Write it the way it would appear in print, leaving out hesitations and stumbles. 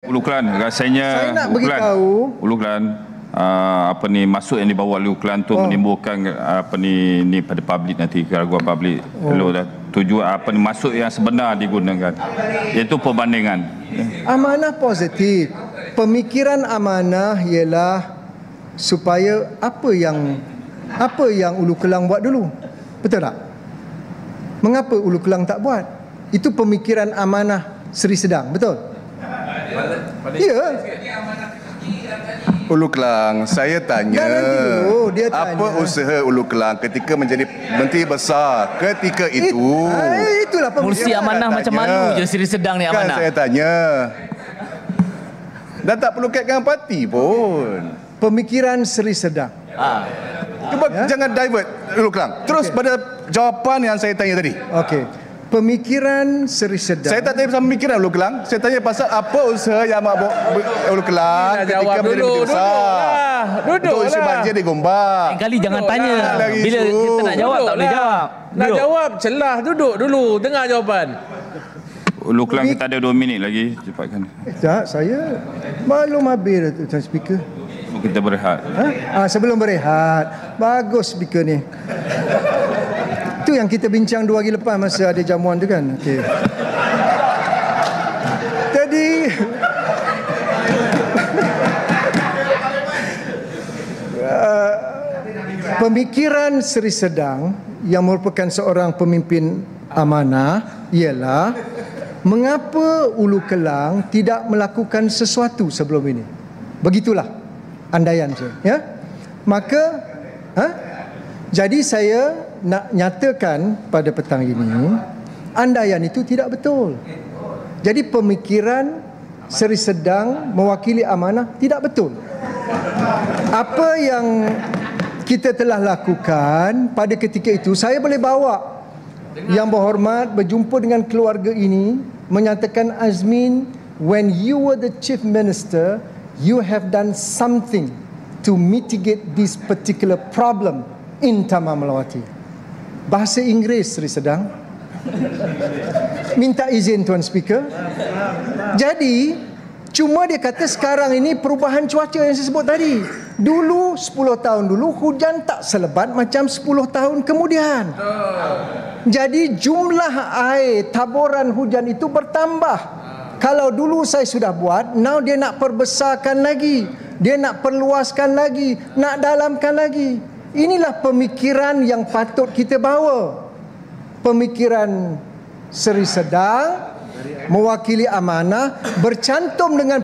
Ulu Kelan rasanya saya nak beritahu Ulu Kelan masuk yang dibawa Ulu Kelan tu menimbulkan pada publik nanti, keraguan publik. Kalau dah tujuan masuk yang sebenar digunakan, iaitu perbandingan. Amanah positif. Pemikiran amanah ialah supaya apa yang Ulu Kelang buat dulu. Betul tak? Mengapa Ulu Kelang tak buat? Itu pemikiran amanah Seri Sedang, betul? Ya. Ulu Kelang, saya tanya, apa tanya usaha Ulu Kelang ketika menjadi Menteri Besar ketika itu? Itulah Mursi amanah macam mana je Seri Sedang ni amanah? Kan saya tanya. Dan tak perlu kaitkan parti pun. Pemikiran Seri Sedang. Jangan divert Ulu Kelang. Terus pada jawapan yang saya tanya tadi. Okey. Pemikiran Seri Sedang. Saya tak tanya pasal pemikiran Ulu Kelang. Saya tanya pasal apa usaha yang Ulu Kelang ketika menjadi Menteri Besar. Duduk untuk isu banjir di Gombak. Kali jangan tanya. Bila kita nak jawab tak boleh jawab. Nak jawab celah, duduk dulu dengar jawapan. Ulu Kelang kita ada 2 minit lagi, cepatkan. Tak, saya belum habis Tuan Speaker. Kita berehat. Sebelum berehat, bagus speaker ni. Itu yang kita bincang 2 hari lepas masa ada jamuan tu kan. Okey. Jadi pemikiran Seri Sedang yang merupakan seorang pemimpin amanah ialah mengapa Ulu Kelang tidak melakukan sesuatu sebelum ini. Begitulah andaian saya, ya. Maka jadi saya nak nyatakan pada petang ini, andaian itu tidak betul. Jadi pemikiran Seri Sedang mewakili amanah tidak betul. Apa yang kita telah lakukan pada ketika itu, saya boleh bawa Yang Berhormat berjumpa dengan keluarga ini, menyatakan, Azmin, when you were the Chief Minister, you have done something to mitigate this particular problem in Taman Melawati. Bahasa Inggeris Seri Sedang. Minta izin Tuan Speaker. Jadi cuma dia kata sekarang ini perubahan cuaca yang saya sebut tadi. Dulu 10 tahun dulu hujan tak selebat macam 10 tahun kemudian. Jadi jumlah air taburan hujan itu bertambah. Kalau dulu saya sudah buat, now dia nak perbesarkan lagi, dia nak perluaskan lagi, nak dalamkan lagi. Inilah pemikiran yang patut kita bawa. Pemikiran Seri Sedang mewakili amanah, bercantum dengan